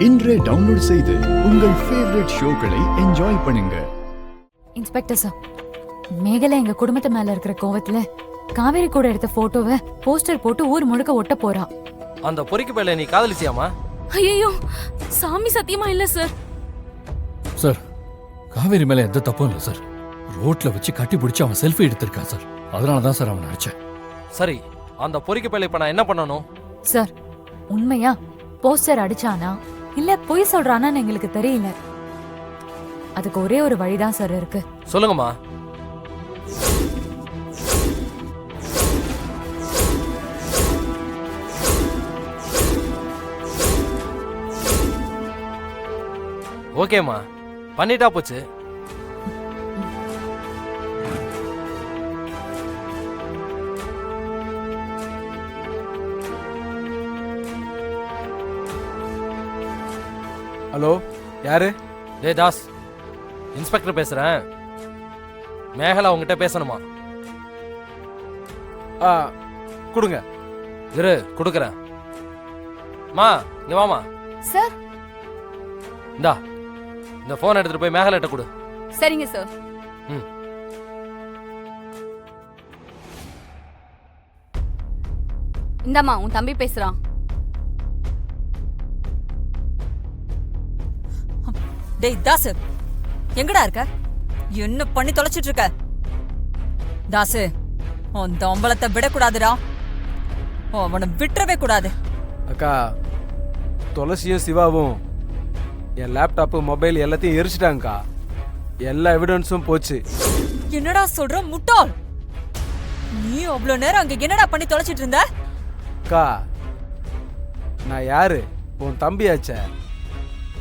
இன்றே டவுன்லோட் செய்து உங்கள் ஃபேவரட் ஷோக்களை என்ஜாய் பண்ணுங்க. இன்ஸ்பெக்டர் சார், மேகலை எங்க குடும்பத்து மேல இருக்கிற கோவத்துல காவேரி கூட எடுத்த போட்டோவை போஸ்டர் போட்டு ஊர் முழுக்க ஒட்ட போறா. அந்த பொறிக்கு பேல நீ காதலிச்சியாமா? ஐயோ, சாமி சத்தியமா இல்ல சார். சார், காவேரி மேல எந்த தப்பும் இல்லை சார். ரோட்ல வச்சு கட்டி பிடிச்சி அவன் செல்ஃபி எடுத்திருக்கான் சார். அதனால தான் சார் அவன் அடிச்சேன். சரி, அந்த பொறிக்கு பேல இப்ப நான் என்ன பண்ணணும்? சார், உண்மையா போஸ்டர் அடிச்சானா இல்ல பொய் சொல்றானான்னு எங்களுக்கு தெரியல. அதுக்கு ஒரே ஒரு வழிதான் சார் இருக்கு. சொல்லுங்கம்மா. ஓகேம்மா, பண்ணிட்டா போச்சு. ஹலோ, யாரு? டே தாஸ், இன்ஸ்பெக்டர் பேசுறேன். மேகலா உங்ககிட்ட பேசணுமா? கொடுங்க. இரு, கொடுக்குறேன். மா, இங்க வாமா. சார், இந்தா, இந்த போன் எடுத்துட்டு போய் மேகலாட்ட கொடு. சரிங்க சார். ம். இந்தாம்மா, உன் தம்பி பேசுறான். டேய் தாசு, எங்கடா இருக்க? என்ன பண்ணி தொலைச்சிட்டு இருக்க? தாசு, அந்த அம்பலத்தை விடக்கூடாதுடா. அவனை விட்டுறவே கூடாது. அக்கா, துளசியும் சிவாவும் என் லேப்டாப்பு மொபைல் எல்லாத்தையும் எரிச்சிட்டாங்கக்கா. எல்லா எவிடன்ஸும் போச்சு. என்னடா சொல்ற முட்டாள்? நீ அவ்வளவு நேரம் அங்க என்னடா பண்ணி தொலைச்சிட்டு இருந்த? அக்கா, நான் யாரு? உன் தம்பியாச்சே.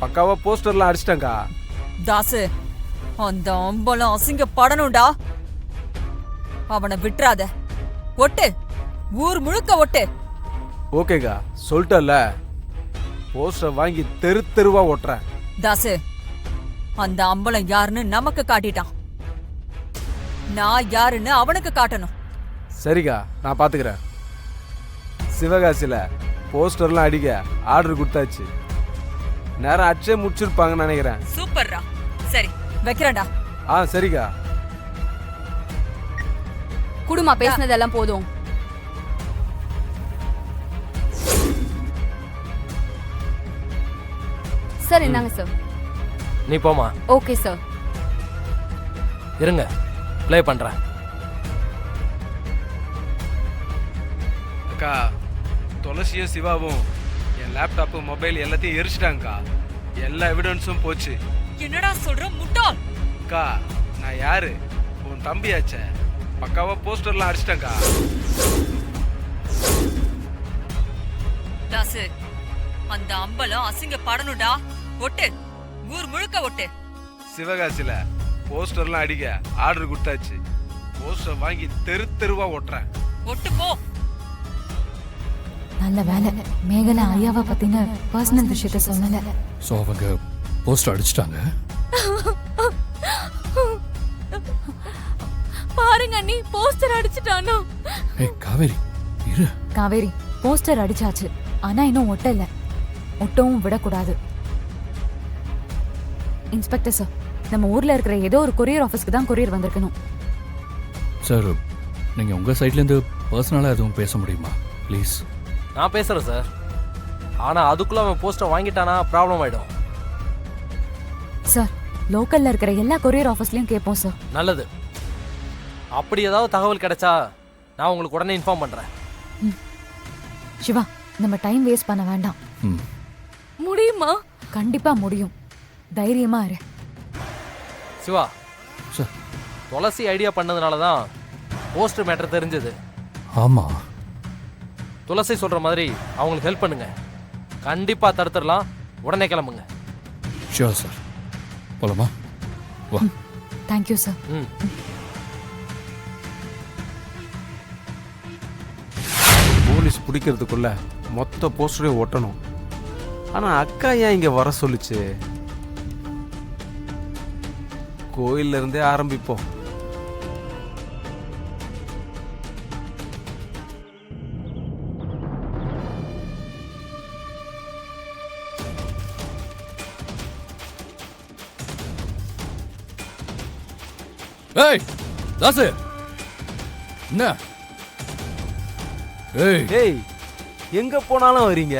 பக்காவா போஸ்டர்லாம் அடிச்சிட்டேங்க்கா. தாசு, அந்த அம்பலம் அசிங்கப்படணும்டா. அவனை விட்டுறாத. ஒட்டு, ஊர் முழுக்க ஒட்டு. ஓகேக்கா, சொல்லிட்டல. போஸ்டர் வாங்கி தெரு தெருவா ஓட்டுறேன். தாசு, அந்த அம்பலம் யாருன்னு நமக்கு காட்டிட்டான். நான் யாருன்னு அவனுக்கு காட்டணும். சரிக்கா, நான் பாத்துக்கிறேன். சிவகாசியில போஸ்டர்லாம் அடிக்க ஆர்டர் கொடுத்தாச்சு. நேரம் அடிச்சே முடிச்சிருப்பாங்கன்னு நினைக்கிறேன். சூப்பர்ரா. சரி, வைக்கிறேன்டா. சரிக்கா. குடுமா, பேசினதெல்லாம் போதும். சார், என்னங்க சார்? நீ போமா. Okay sir. இருங்க, ப்ளே பண்றேன். அக்கா, துளசியும் சிவாவும் என் லேப்டாப்பு மொபைல் எல்லாத்தையும் எரிச்சிட்டாங்கக்கா. எல்லா எவிடன்ஸும் போச்சு. என்னடா சொல்ற முட்டாள்? அக்கா, நான் யாரு? உன் தம்பியாச்சே. பக்காவா போஸ்டர்லாம் அடிச்சிட்டேங்க்கா. தாசு, அந்த அம்பலம் அசிங்கப்படணும்டா. ஒட்டு, ஊர் முழுக்க ஒட்டு. சிவகாசியில போஸ்டர்லாம் அடிக்க ஆர்டர் கொடுத்தாச்சு. போஸ்டர் வாங்கி தெரு தெருவா ஓட்டுறேன். ஒட்டு போ. நல்ல வேலை, மேகலை ஐயாவை பத்தின பர்சனல் விஷயத்த சொல்லல. ஸோ அவங்க போஸ்டர் அடிச்சிட்டாங்க. பாருங்க அண்ணி, போஸ்டர் அடிச்சிட்டானோ. ஏய் காவேரி, இரு. காவேரி, போஸ்டர் அடிச்சாச்சு, ஆனா இன்னும் ஒட்டல. ஒட்டவும் விடக்கூடாது. இன்ஸ்பெக்டர் சார், நம்ம ஊர்ல இருக்கிற ஏதோ ஒரு கொரியர் ஆபீஸ்க்கு தான் கொரியர் வந்திருக்கணும். சார், நீங்க உங்க சைட்ல இருந்து பர்சனலா எதுவும் பேச முடியுமா ப்ளீஸ்? நான் பேசுறேன் சார். ஆனா அதுக்குள்ள அவன் போஸ்டர் வாங்கிட்டானா ப்ராப்ளம் ஆயிடும். சார், லோக்கல்ல இருக்கிற எல்லா கொரியர் ஆபீஸ்லயும் கேட்போம் சார். நல்லது. அப்படி ஏதாவது தகவல் கிடைச்சா நான் உங்களுக்கு உடனே இன்ஃபார்ம் பண்றேன். சிவா, நம்ம டைம் வேஸ்ட் பண்ண வேண்டாம். முடியுமா? கண்டிப்பா முடியும். தைரியமா இரு. சிவா சார், துளசி ஐடியா பண்ணதுனால தான் போஸ்டர் மேட்டர் தெரிஞ்சது. ஆமா. துளசி சொல்ற மாதிரி அவங்களுக்கு ஹெல்ப் பண்ணுங்க. கண்டிப்பா தடுத்துடலாம். உடனே கிளம்புங்க. Sure sir. போலாமா? வா. Thank you sir. போலீஸ் பிடிக்கிறதுக்குள்ள மொத்த போஸ்டரையும் ஒட்டணும். ஆனா அக்கா ஏன் இங்க வர சொல்லுச்சு? கோயில்ல இருந்தே ஆரம்பிப்போம். ஏய் தாசு என்ன ஏய் ஏய் எங்க போனாலும் வரீங்க.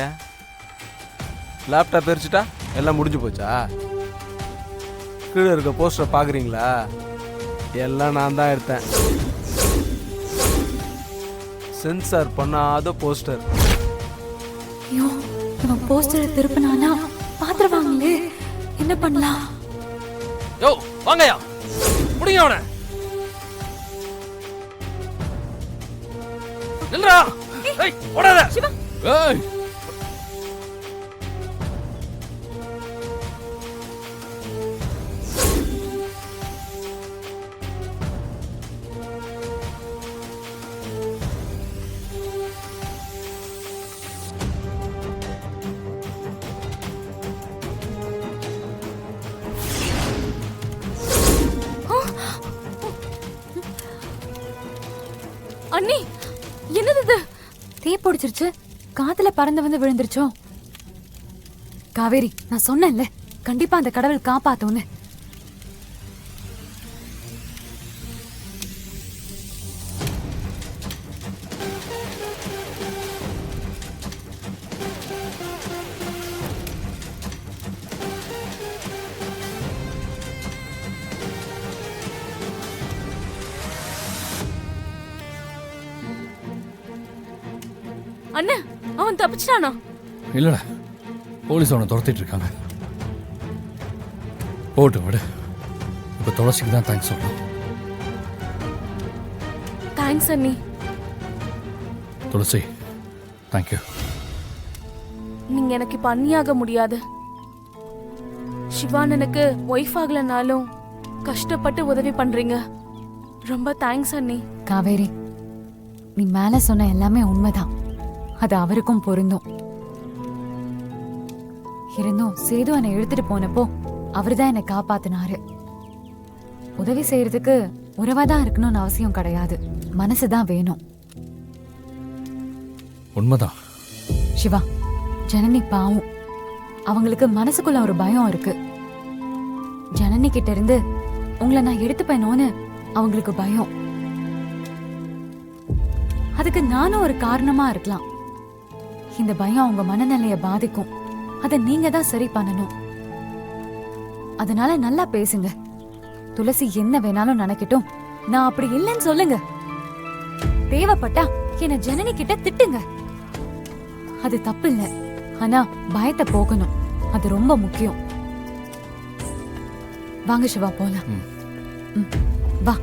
லேப்டாப் எரிச்சிட்டா எல்லாம் முடிஞ்சு போச்சா? கீழே இருக்க போஸ்டரை பார்க்குறீங்களா? எல்லாம் நான் தான் எடுத்தேன். சென்சார் பண்ணாத போஸ்டர். ஐயோ இவன் போஸ்டரை திருப்பினானா பாத்துருவாங்களே, என்ன பண்ணலாம்? யோ வாங்கயா, முடிங்க அவனை. நில்றா. ஏய் ஓடாத. ஏய் அண்ணி என்னது இது? தீ பிடிச்சிருச்சு, காத்துல பறந்து வந்து விழுந்துருச்சோ? காவேரி, நான் சொன்னேன்ல கண்டிப்பா அந்த கடவுள் காப்பாத்தும்னு. அண்ணா அவன் தப்பிச்சிட்டானா? இல்லடா, போலீஸ் அவனை துரத்திட்டு இருக்காங்க. போட்டு விடு. இப்ப துளசிக்கு தான் தேங்க்ஸ் சொல்லணும். தேங்க்ஸ் அண்ணி. துளசி தேங்க்யூ. நீங்க எனக்கு இப்ப அண்ணியாக முடியாது. சிவான் எனக்கு ஒய்ஃப் ஆகலனாலும் கஷ்டப்பட்டு உதவி பண்றீங்க. ரொம்ப தேங்க்ஸ் அண்ணி. காவேரி, நீ மேல சொன்ன எல்லாமே உண்மைதான், அது அவருக்கும் பொருந்தும். இருந்தும் சேது என்னை எடுத்துட்டு போனப்போ அவர்தான் என்னை காப்பாத்தினாரு. உதவி செய்யறதுக்கு உறவாதான் இருக்கணும்னு அவசியம் கிடையாது, மனசுதான் வேணும். உண்மைதான் சிவா, ஜனனி பாவம், அவங்களுக்கு மனசுக்குள்ள ஒரு பயம் இருக்கு. ஜனனி கிட்ட இருந்து உங்களை நான் எடுத்துப்பேனோன்னு அவங்களுக்கு பயம். அதுக்கு நானும் ஒரு காரணமா இருக்கலாம். இந்த பயம் அவங்க மனநிலைய பாதிக்கும், அதை நீங்க தான் சரி பண்ணணும். அதனால நல்லா பேசுங்க. துளசி என்ன வேணாலும் நினைக்கட்டும், நான் அப்படி இல்லைன்னு சொல்லுங்க. தேவைப்பட்டா என்ன ஜனனி கிட்ட திட்டுங்க, அது தப்பு இல்ல. ஆனா பயத்தை போக்கணும், அது ரொம்ப முக்கியம். வாங்க சிவா போலாம். ம், வா.